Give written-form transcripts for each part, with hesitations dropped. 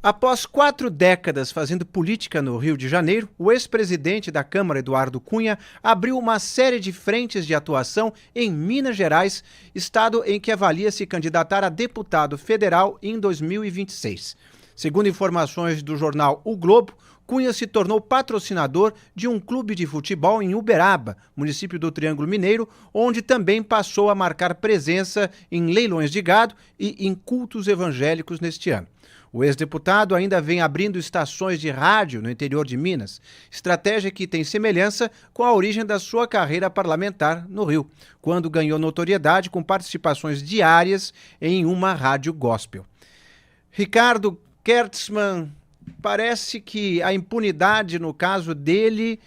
Após 4 décadas fazendo política no Rio de Janeiro, o ex-presidente da Câmara, Eduardo Cunha, abriu uma série de frentes de atuação em Minas Gerais, estado em que avalia se candidatar a deputado federal em 2026. Segundo informações do jornal O Globo, Cunha se tornou patrocinador de um clube de futebol em Uberaba, município do Triângulo Mineiro, onde também passou a marcar presença em leilões de gado e em cultos evangélicos neste ano. O ex-deputado ainda vem abrindo estações de rádio no interior de Minas, estratégia que tem semelhança com a origem da sua carreira parlamentar no Rio, quando ganhou notoriedade com participações diárias em uma rádio gospel. Ricardo Kertzmann, parece que a impunidade no caso dele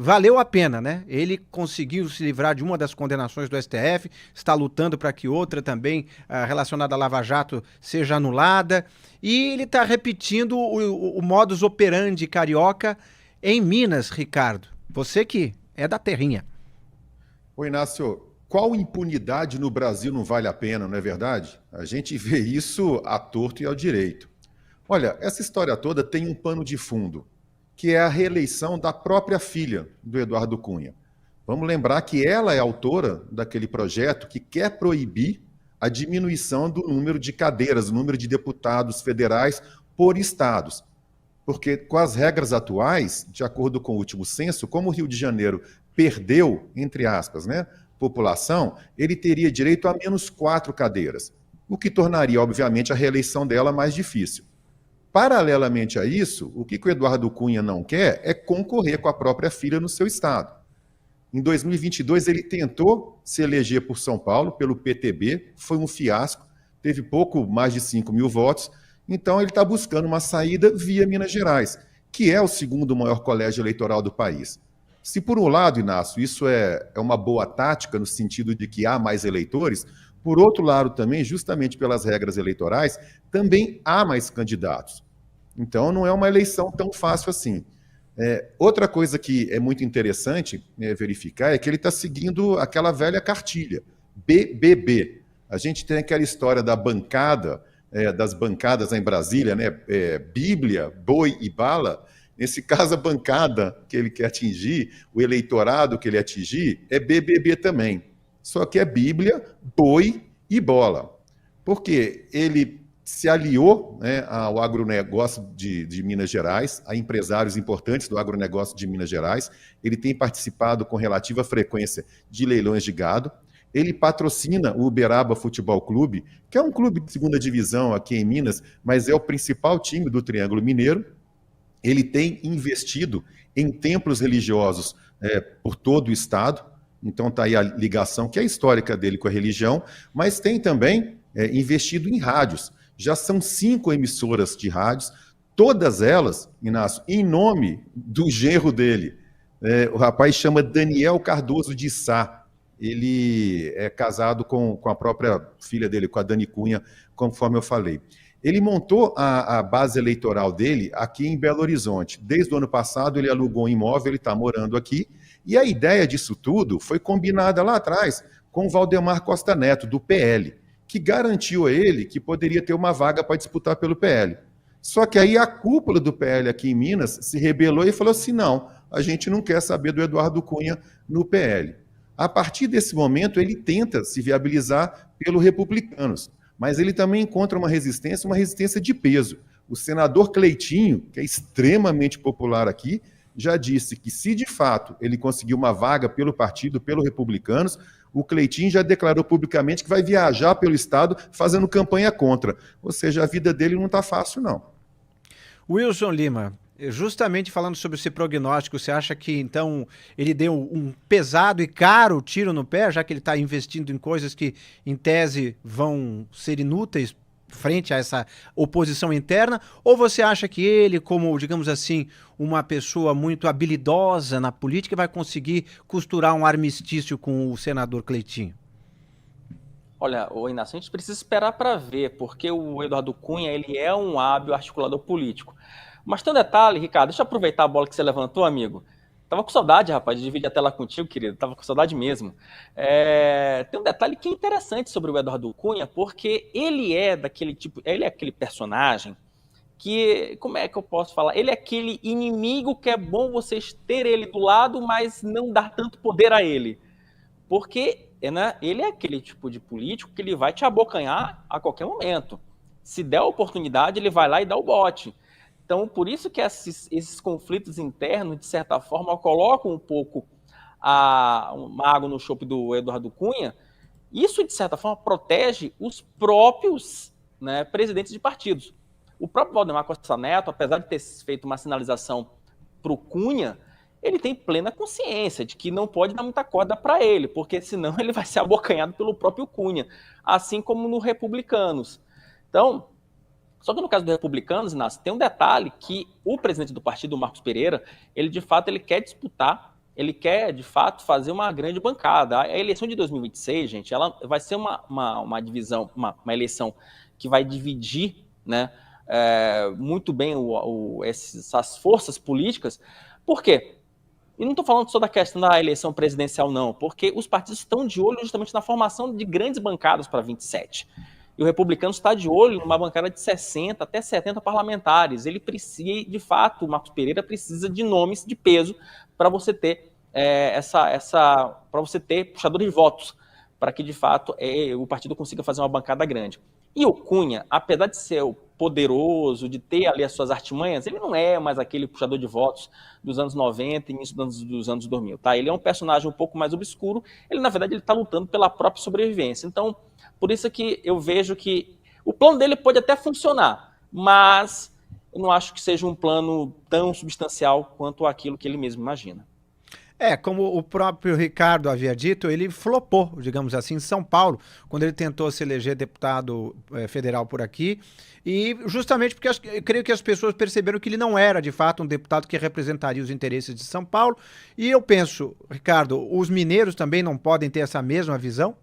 valeu a pena, né? Ele conseguiu se livrar de uma das condenações do STF, está lutando para que outra também relacionada à Lava Jato seja anulada, e ele está repetindo o modus operandi carioca em Minas, Ricardo. Você que é da terrinha. Ô Inácio, qual impunidade no Brasil não vale a pena, não é verdade? A gente vê isso à torto e ao direito. Olha, essa história toda tem um pano de fundo, que é a reeleição da própria filha do Eduardo Cunha. Vamos lembrar que ela é autora daquele projeto que quer proibir a diminuição do número de cadeiras, o número de deputados federais por estados. Porque com as regras atuais, de acordo com o último censo, como o Rio de Janeiro perdeu, entre aspas, né, população, ele teria direito a menos 4 cadeiras, o que tornaria, obviamente, a reeleição dela mais difícil. Paralelamente a isso, o que o Eduardo Cunha não quer é concorrer com a própria filha no seu estado. Em 2022, ele tentou se eleger por São Paulo, pelo PTB, foi um fiasco, teve pouco mais de 5 mil votos, então ele está buscando uma saída via Minas Gerais, que é o segundo maior colégio eleitoral do país. Se, por um lado, Inácio, isso é uma boa tática, no sentido de que há mais eleitores, por outro lado também, justamente pelas regras eleitorais, também há mais candidatos. Então, não é uma eleição tão fácil assim. Outra coisa que é muito interessante verificar é que ele está seguindo aquela velha cartilha, BBB. A gente tem aquela história da bancada, das bancadas em Brasília, né? Bíblia, boi e bala. Nesse caso, a bancada que ele quer atingir, o eleitorado que ele atingir, é BBB também. Só que é Bíblia, boi e bola. Porque ele se aliou, né, ao agronegócio de Minas Gerais, a empresários importantes do agronegócio de Minas Gerais. Ele tem participado com relativa frequência de leilões de gado. Ele patrocina o Uberaba Futebol Clube, que é um clube de segunda divisão aqui em Minas, mas é o principal time do Triângulo Mineiro. Ele tem investido em templos religiosos por todo o estado. Então está aí a ligação que é histórica dele com a religião, mas tem também investido em rádios. Já são 5 emissoras de rádios, todas elas, Inácio, em nome do genro dele. O rapaz chama Daniel Cardoso de Sá. Ele é casado com a própria filha dele, com a Dani Cunha, conforme eu falei. Ele montou a base eleitoral dele aqui em Belo Horizonte. Desde o ano passado ele alugou um imóvel, ele está morando aqui, e a ideia disso tudo foi combinada lá atrás com o Valdemar Costa Neto, do PL, que garantiu a ele que poderia ter uma vaga para disputar pelo PL. Só que aí a cúpula do PL aqui em Minas se rebelou e falou assim, não, a gente não quer saber do Eduardo Cunha no PL. A partir desse momento, ele tenta se viabilizar pelos Republicanos, mas ele também encontra uma resistência de peso. O senador Cleitinho, que é extremamente popular aqui, já disse que se de fato ele conseguir uma vaga pelo partido, pelos Republicanos, o Cleitinho já declarou publicamente que vai viajar pelo estado fazendo campanha contra. Ou seja, a vida dele não está fácil, não. Wilson Lima, justamente falando sobre esse prognóstico, você acha que então ele deu um pesado e caro tiro no pé, já que ele está investindo em coisas que, em tese, vão ser inúteis frente a essa oposição interna? Ou você acha que ele, como, digamos assim, uma pessoa muito habilidosa na política, vai conseguir costurar um armistício com o senador Cleitinho? Olha, Inácio, a gente precisa esperar para ver, porque o Eduardo Cunha ele é um hábil articulador político. Mas tem um detalhe, Ricardo, deixa eu aproveitar a bola que você levantou, amigo. Tava com saudade, rapaz, de dividir a tela contigo, querido. Tava com saudade mesmo. Tem um detalhe que é interessante sobre o Eduardo Cunha, porque ele é daquele tipo, ele é aquele personagem que, como é que eu posso falar? Ele é aquele inimigo que é bom vocês ter ele do lado, mas não dar tanto poder a ele. Porque, né, ele é aquele tipo de político que ele vai te abocanhar a qualquer momento. Se der a oportunidade, ele vai lá e dá o bote. Então, por isso que esses conflitos internos, de certa forma, colocam um pouco uma água no chope do Eduardo Cunha. Isso, de certa forma, protege os próprios, né, presidentes de partidos. O próprio Valdemar Costa Neto, apesar de ter feito uma sinalização para o Cunha, ele tem plena consciência de que não pode dar muita corda para ele, porque senão ele vai ser abocanhado pelo próprio Cunha, assim como no Republicanos. Então, só que no caso do Republicanos, Inácio, tem um detalhe que o presidente do partido, Marcos Pereira, ele de fato ele quer disputar, ele quer de fato fazer uma grande bancada. A eleição de 2026, gente, ela vai ser uma divisão, uma eleição que vai dividir, né, muito bem essas forças políticas. Por quê? E não estou falando só da questão da eleição presidencial, não, porque os partidos estão de olho justamente na formação de grandes bancadas para 27. E o Republicano está de olho numa bancada de 60 até 70 parlamentares. Ele precisa, de fato, o Marcos Pereira precisa de nomes de peso para você ter para você ter puxador de votos, para que, de fato, o partido consiga fazer uma bancada grande. E o Cunha, apesar de ser poderoso, de ter ali as suas artimanhas, ele não é mais aquele puxador de votos dos anos 90 e início dos anos 2000, tá? Ele é um personagem um pouco mais obscuro, ele, na verdade, ele está lutando pela própria sobrevivência. Então, por isso que eu vejo que o plano dele pode até funcionar, mas eu não acho que seja um plano tão substancial quanto aquilo que ele mesmo imagina. Como o próprio Ricardo havia dito, ele flopou, digamos assim, em São Paulo, quando ele tentou se eleger deputado federal por aqui, e justamente porque eu creio que as pessoas perceberam que ele não era, de fato, um deputado que representaria os interesses de São Paulo, e eu penso, Ricardo, os mineiros também não podem ter essa mesma visão?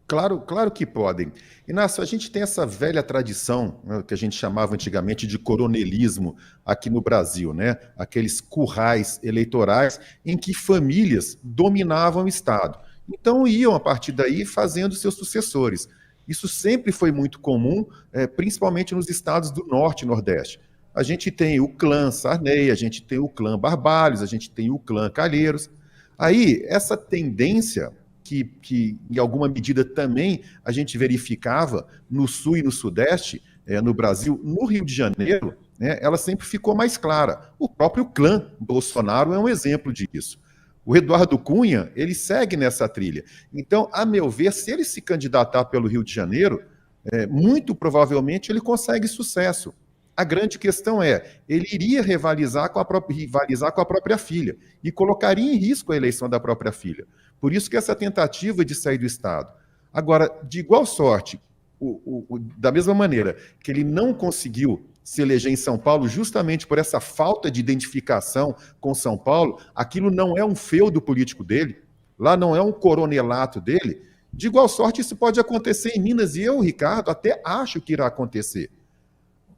Claro, claro que podem. Inácio, a gente tem essa velha tradição, né, que a gente chamava antigamente de coronelismo aqui no Brasil, né? Aqueles currais eleitorais em que famílias dominavam o Estado. Então iam, a partir daí, fazendo seus sucessores. Isso sempre foi muito comum, principalmente nos estados do Norte e Nordeste. A gente tem o clã Sarney, a gente tem o clã Barbalhos, a gente tem o clã Calheiros. Aí, essa tendência que em alguma medida também a gente verificava no Sul e no Sudeste, no Brasil, no Rio de Janeiro, né, ela sempre ficou mais clara. O próprio clã Bolsonaro é um exemplo disso. O Eduardo Cunha, ele segue nessa trilha. Então, a meu ver, se ele se candidatar pelo Rio de Janeiro, muito provavelmente ele consegue sucesso. A grande questão ele iria rivalizar com a própria filha e colocaria em risco a eleição da própria filha. Por isso que essa tentativa de sair do Estado. Agora, de igual sorte, da mesma maneira que ele não conseguiu se eleger em São Paulo justamente por essa falta de identificação com São Paulo, aquilo não é um feudo político dele, lá não é um coronelato dele, de igual sorte isso pode acontecer em Minas, e eu, Ricardo, até acho que irá acontecer.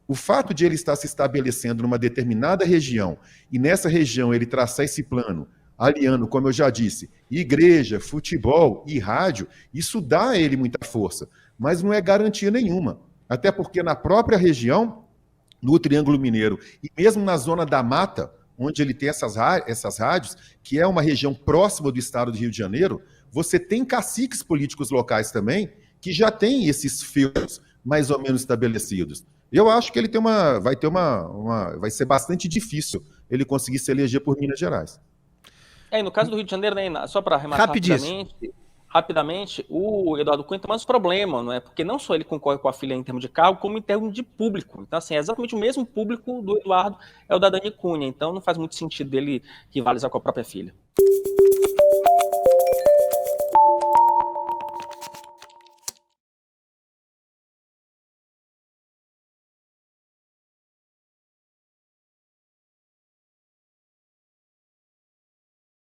O fato de ele estar se estabelecendo numa determinada região, e nessa região ele traçar esse plano, aliando, como eu já disse, igreja, futebol e rádio, isso dá a ele muita força, mas não é garantia nenhuma. Até porque na própria região, no Triângulo Mineiro, e mesmo na zona da Mata, onde ele tem essas rádios, que é uma região próxima do estado do Rio de Janeiro, você tem caciques políticos locais também, que já têm esses feudos mais ou menos estabelecidos. Eu acho que ele vai ser bastante difícil ele conseguir se eleger por Minas Gerais. E no caso do Rio de Janeiro, né, só para arrematar rapidamente, o Eduardo Cunha tem mais um problema, não é? Porque não só ele concorre com a filha em termos de cargo, como em termos de público. Então, assim, é exatamente o mesmo público do Eduardo, é o da Dani Cunha. Então, não faz muito sentido dele rivalizar com a própria filha.